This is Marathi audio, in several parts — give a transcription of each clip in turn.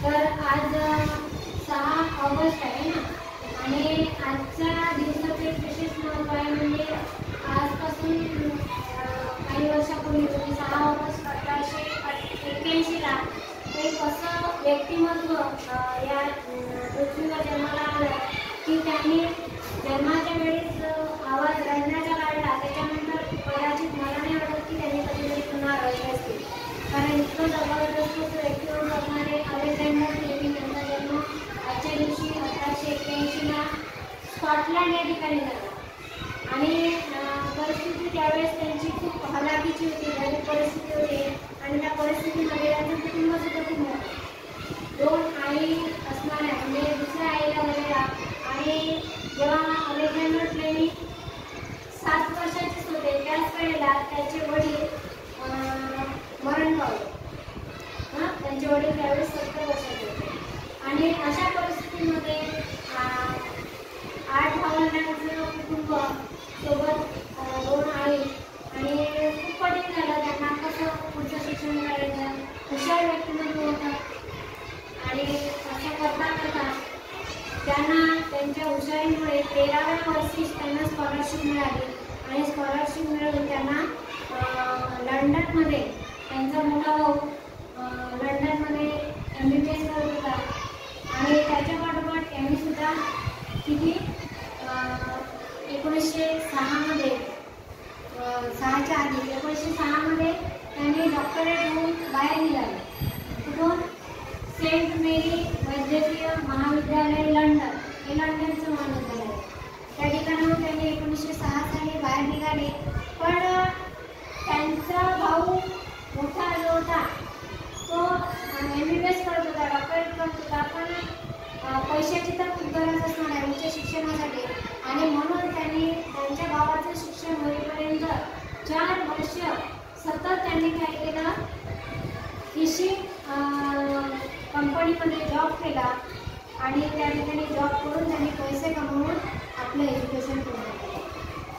तर आज 6 ऑगस्ट आहे ना, आणि आजच्या दिवसाचे विशेष महत्त्व आहे म्हणजे आजपासून काही वर्षापूर्वी म्हणजे 6 ऑगस्ट 1881ला एक असं व्यक्तिमत्व या पृथ्वीवर जन्माला आलं की त्यांनी जन्माच्या वेळेस आवाज रडण्याचा काढला. त्याच्यानंतर कदाचित मला नाही वाटत की त्यांनी कधीतरी पुन्हा रडले असतील, कारण इतकं जबरदस्त व्यक्तिमत्व असणारे अलेक्झांडर फ्लेमिंग यांचा जन्म आजच्या दिवशी 1881ला स्कॉटलंड या ठिकाणी झाला. आणि परिस्थिती त्यावेळेस त्यांची खूप हलाखीची होती, गरीब परिस्थिती होती, आणि त्या परिस्थितीमध्ये त्यांचं कुटुंब सुद्धा खूप मोठं. 2 आई असणाऱ्या म्हणजे दुसऱ्या आईला झालेला, आणि जेव्हा अलेक्झांडर फ्लेमिंग 7 वर्षाचेच होते त्याच वेळेला त्याचे वडील मरण पावले. त्यांचे वडील त्यावेळेस 70 वर्षाचे होते. आणि अशा परिस्थितीमध्ये 8 भावंडांचं कुटुंब सोबत 2 आई, आणि खूप कठीण झालं त्यांना कसं पुढचं शिक्षण करायचं. हुशार व्यक्तिमत्व होतं, आणि असं करता करता त्यांना त्यांच्या हुशारीमुळे 13व्या वर्षी त्यांना स्कॉलरशिप मिळाली, आणि स्कॉलरशिप मिळवून त्यांना लंडनमध्ये त्यांचा मोठा भाऊ लंडनमध्ये MBBS करत होता. आणि त्याच्या पाठोपाठ यांनी सुद्धा किती 1906 मध्ये 6च्या आधी 1906 मध्ये त्यांनी डॉक्टरेट होऊन बाहेर निघाले. कुठून? सेंट मेरी वैद्यकीय महाविद्यालय लंडन, हे लंडनचं महाविद्यालय आहे. त्या ठिकाणाहून त्यांनी 1906 साली बाहेर निघाले. पण त्यांचा भाऊ मोठा जो होता तो MBBS करत होता, डॉक्टरेट करत होता, पण पैशाची तर खूप गरज असणार आहे उच्च शिक्षणासाठी, आणि म्हणून त्यांनी त्यांच्या भावाचं शिक्षण होईपर्यंत 4 वर्ष सतत त्यांनी काय केलं, फिशिंग कंपनीमध्ये जॉब केला, आणि त्या ठिकाणी जॉब करून त्यांनी पैसे कमवून आपलं एज्युकेशन पूर्ण केलं.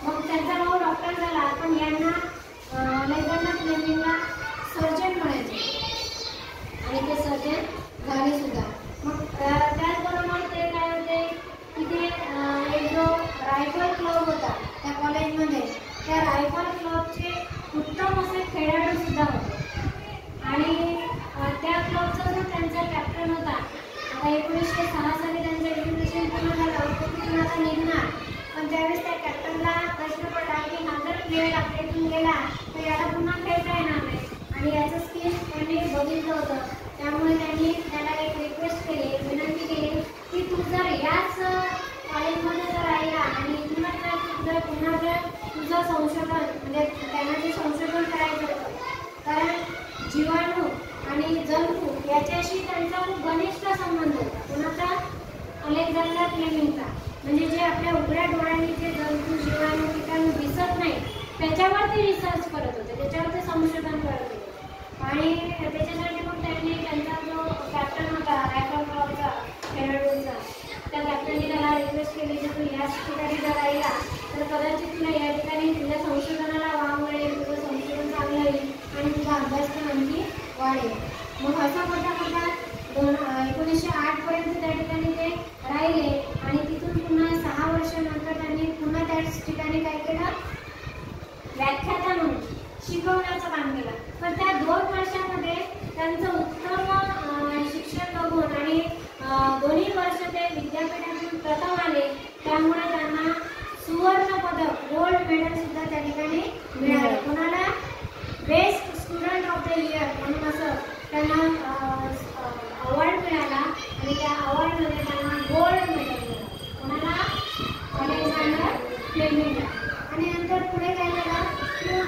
मग त्यांचा भाऊ डॉक्टर झाला, पण यांना अलेक्झांडर फ्लेमिंगला सर्जन म्हणायचे, आणि ते सर्जन झाले सुद्धा. मग त्याचबरोबर ते काय होते की ते एक जो रायफल क्लब होता त्या कॉलेजमध्ये, त्या रायफल क्लबचे उत्तम असे खेळाडू सुद्धा होते. आणि त्या क्लबचा जो त्यांचा कॅप्टन होता, आता 1906 साली त्यांचं एज्युकेशन पूर्ण झालं, तो तिथून आता निघणार. पण त्यावेळेस त्या कॅप्टनला प्रश्न पडला की हा जर प्लेयर आपल्यातून गेला तर याला पुन्हा खेळता येणार नाही, आणि याचं स्किल्स त्यांनी बघितलं होतं. त्यामुळे त्यांनी त्याला एक रिक्वेस्ट केली, विनंती केली की तू जर याच कॉलेजमध्ये जर राहिला आणि इथूनच जर पुन्हा जर तुझं संशोधन म्हणजे त्यांना जे संशोधन करायचं होतं, कारण जीवाणू आणि जंतू याच्याशी त्यांचा खूप घनिष्ठ संबंध होता. कुणाचा? अलेक्झांडर फ्लेमिंगचा. म्हणजे जे आपल्या उघड्या डोळ्यांनी जे जंतू जीवाणू कीटाणू दिसत नाही त्याच्यावर ते रिसर्च करत होते, त्याच्यावर ते संशोधन करत होते. आणि त्याच्यासाठी मग त्यांनी त्यांचा जो कॅप्टन होता रायफल क्लबचा खेळाडूंचा, त्या कॅप्टनने त्याला रिक्वेस्ट केली की तू याच ठिकाणी जर राहिला तर कदाचित तुला या ठिकाणी तुझ्या संशोधनाला वाव मिळेल, तुझं संशोधन चांगलं होईल, आणि तुझा अभ्यासक्रम आणखी वाढेल. मग असं करता करता 1908 पर्यंत त्या ठिकाणी ते राहिले, आणि तिथून पुन्हा 6 वर्षानंतर त्यांनी पुन्हा त्याच ठिकाणी काय केलं, व्याख्याता म्हणून शिकवण्याचं काम केलं. पण त्या 2 वर्षामध्ये त्यांचं उत्तम शिक्षण बघून आणि दोन्ही वर्ष ते विद्यापीठातून प्रथम आले, त्यामुळे त्यांना सुवर्ण पदक गोल्ड मेडल सुद्धा त्या ठिकाणी मिळालं. कोणाला? Best student of the year म्हणून असं त्यांना अवॉर्ड मिळाला, आणि त्या अवॉर्डमध्ये त्यांना गोल्ड मेडल मिळालं. कोणाला? अलेक्झांडर फ्लेमिंगला. आणि नंतर पुढे काय झालं,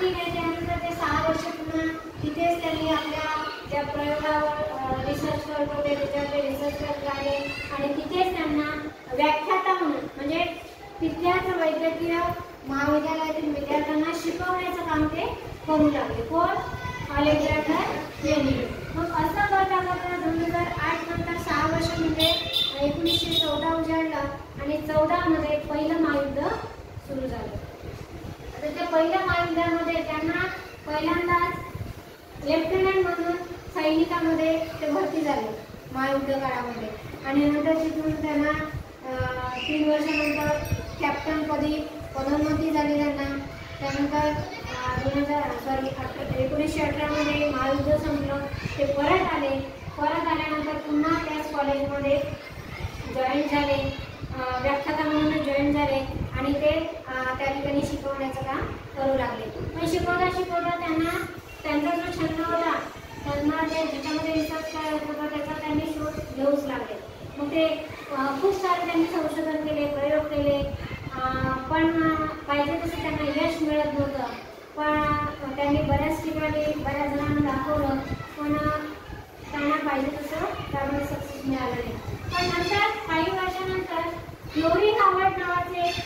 त्यानंतर ते 6 वर्ष पुन्हा तिथेच त्यांनी आपल्या ज्या प्रयोगावर रिसर्च करत होते त्याच्यावर ते रिसर्च करत राहिले, आणि तिथेच त्यांना व्याख्याता म्हणून म्हणजे तिथल्याच वैद्यकीय महाविद्यालयातील विद्यार्थ्यांना शिकवण्याचं काम ते करू लागले. कोण? Alexander Fleming. मग असं करता करता 2008 नंतर 6 वर्ष म्हणजे 1914 उजाडलं, आणि 14 मध्ये पहिलं महायुद्ध सुरू झालं. तर त्या पहिल्या महायुद्धामध्ये त्यांना पहिल्यांदाच लेफ्टनंट म्हणून सैनिकामध्ये ते भरती झाले. महायुद्ध काळामध्ये. आणि नंतर तिथून त्यांना 3 वर्षानंतर कॅप्टन पदोन्नती झाली त्यांना. त्यानंतर 1918 मध्ये महायुद्ध संपलं, ते परत आले. परत आल्यानंतर पुन्हा त्याच कॉलेजमध्ये जॉईन झाले, व्याख्याता म्हणून जॉईन झाले आणि ते त्या ठिकाणी शिकवण्याचं काम करू लागले. पण शिकवता शिकवता त्यांचा जो छंद होता, त्यांना ते ज्याच्यामध्ये रिसर्च करायचा होता त्याचा त्यांनी शोध घेऊच लागले. मग ते खूप सारे त्यांनी संशोधन केले, प्रयोग केले, पण पाहिजे तसं त्यांना यश मिळत नव्हतं. पण त्यांनी बऱ्याच ठिकाणी बऱ्याच जणांना दाखवलं, पण त्यांना पाहिजे तसं त्यामध्ये सक्सेस मिळालं नाही. पण नंतर काही वर्षानंतर फ्लोरी हार्वर्ड नावाचे एक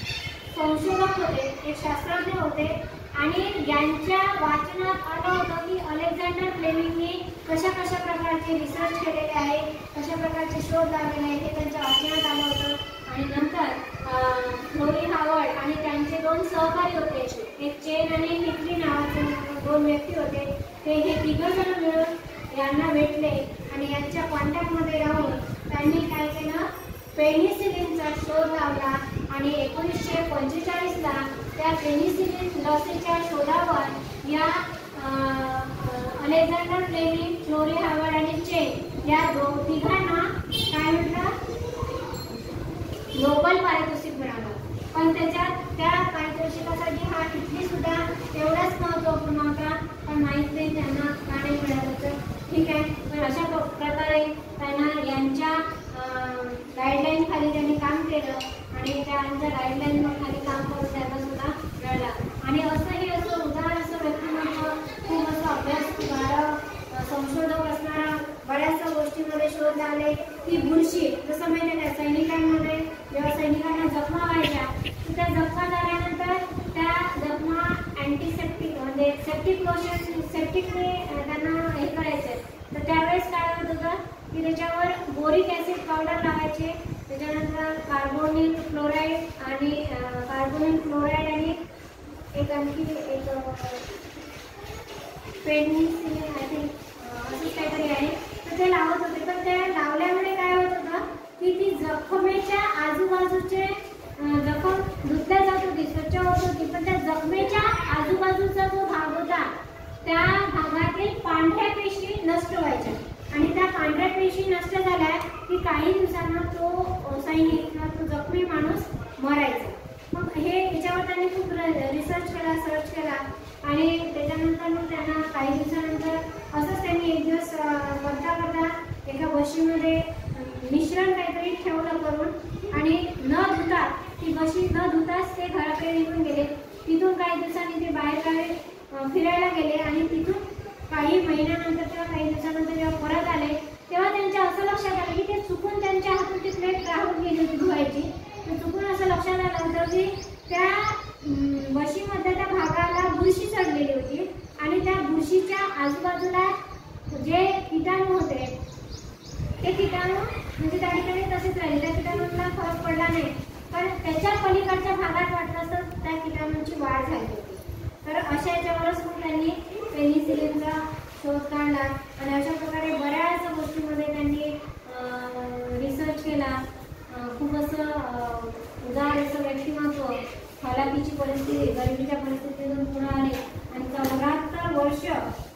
संशोधक होते, एक शास्त्रज्ञ होते आणि यांच्या वाचनात आलं होतं की अलेक्झांडर फ्लेमिंगने कशा प्रकारचे रिसर्च केलेले आहे, कशा प्रकारचे शोध लागलेले आहेत हे त्यांच्या वाचनात आलं होतं. आणि नंतर फ्लोरी हार्वर्ड आणि त्यांचे 2 सहकारी होते, एक चेन आणि हिटली नावाचे 2 व्यक्ती होते. ते हे तिघजण मिळून यांना भेटले आणि यांच्या कॉन्टॅक्टमध्ये राहून त्यांनी काय केलं, पेनिसिलिनचा शोध लावला. आणि 1945ला त्या पेनिसिलिन लसीच्या शोधावर या अलेक्झांडर फ्लेमिंग, फ्लोरी हार्वर्ड आणि चेन या तिघांना काय म्हटलं, नोबेल पारितोषिक मिळालं. पण त्या पारितोषिकासाठी हा हिटली सुद्धा तेवढाच महत्त्वपूर्ण होता, पण माहीत नाही त्यांना का नाही मिळालं तर ठीक आहे. पण अशा प्रकारे त्यांना यांच्या गाईडलाईन खाली त्यांनी काम केलं आणि त्यांच्या गाईडलाईन खाली काम करून त्यांना सुद्धा मिळाला. आणि असं उदाहरण असं व्यक्तिमत्व, खूप असं अभ्यासकारक, संशोधक असणारा, बऱ्याचशा गोष्टींमध्ये शोध लावले. ती बुरशी जसं माहिती आहे सैनिकांमध्ये जेव्हा सैनिकांना जखमा व्हायच्या, तर त्या जखमा झाल्यानंतर त्या जखमा अँटीसेप्टिक म्हणजे सेप्टिकने त्यांना हे करायचे. तर त्यावेळेस काय होत होतं की त्याच्यावर बोरिक ॲसिड पावडर लावायचे, त्याच्यानंतर कार्बोनिल क्लोराईड आणि एक आणखी एक पेनिसिलिन आय थिंक असंच काहीतरी आहे, तर ते लावत होते. पण ते लावल्यामुळे काय होत होतं की ती जखमेच्या आजूबाजूचे जखम धुतल्या जात होती, स्वच्छ होत होती, पण त्या जखमेच्या आजूबाजूचा जो भाग होता त्या भागातील पांढऱ्या पेशी नष्ट व्हायच्या. आणि त्या पांढऱ्या पेशी नष्ट झाल्या की काही दिवसांना तो सैनिक किंवा तो जखमी माणूस मरायचा. मग हे याच्यावर त्यांनी खूप रिसर्च केला, सर्च केला आणि त्याच्यानंतर मग त्यांना काही दिवसानंतर असंच त्यांनी एक दिवस करता एका बशीमध्ये मिश्रण काहीतरी ठेवलं करून आणि न धुता ती बशी न धुताच ते घराकडे निघून गेले. तिथून काही दिवसांनी ते बाहेर फिरायला गेले आणि तिथून काही महिन्यानंतर किंवा काही दिवसानंतर जेव्हा परत आले तेव्हा त्यांच्या असं लक्षात आलं की ते चुकून त्यांच्या हातून ती प्लेट राहून गेली होती धुवायची. तर चुकून असं लक्षात आलं होतं की त्या बशीमध्ये त्या भागाला बुरशी चढलेली होती आणि त्या बुरशीच्या आजूबाजूला जे किटाणू होते ते किटाणू म्हणजे त्या ठिकाणी तसेच राहिले, त्या किटाणूंना फरक पडला नाही, पण त्याच्या पलीकडच्या भागात वाटलं असतं त्या किटाणूंची वाढ झाली होती. तर अशा याच्यावरच मग त्यांनी पेनिसिलिनचा शोध काढला आणि अशा प्रकारे बऱ्याच गोष्टींमध्ये त्यांनी रिसर्च केला. खूप असं उदार असं व्यक्तिमत्व, हालाकीची परिस्थिती, गरिबीच्या परिस्थितीतून पुढे आले आणि 74 वर्ष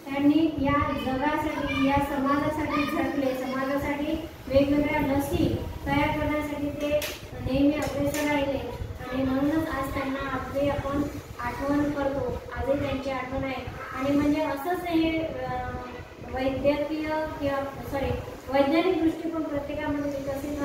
त्यांनी या जगासाठी, या समाजासाठी झटले. समाजासाठी वेगवेगळ्या लसी तयार करण्यासाठी ते नेहमी अग्रेसर राहिले आणि म्हणूनच आज त्यांना आपण आठवण करतो, आजही त्यांची आठवण आहे. आणि म्हणजे असंच हे वैद्यकीय किंवा वैज्ञानिक दृष्टिकोन प्रत्येकामध्ये विकसित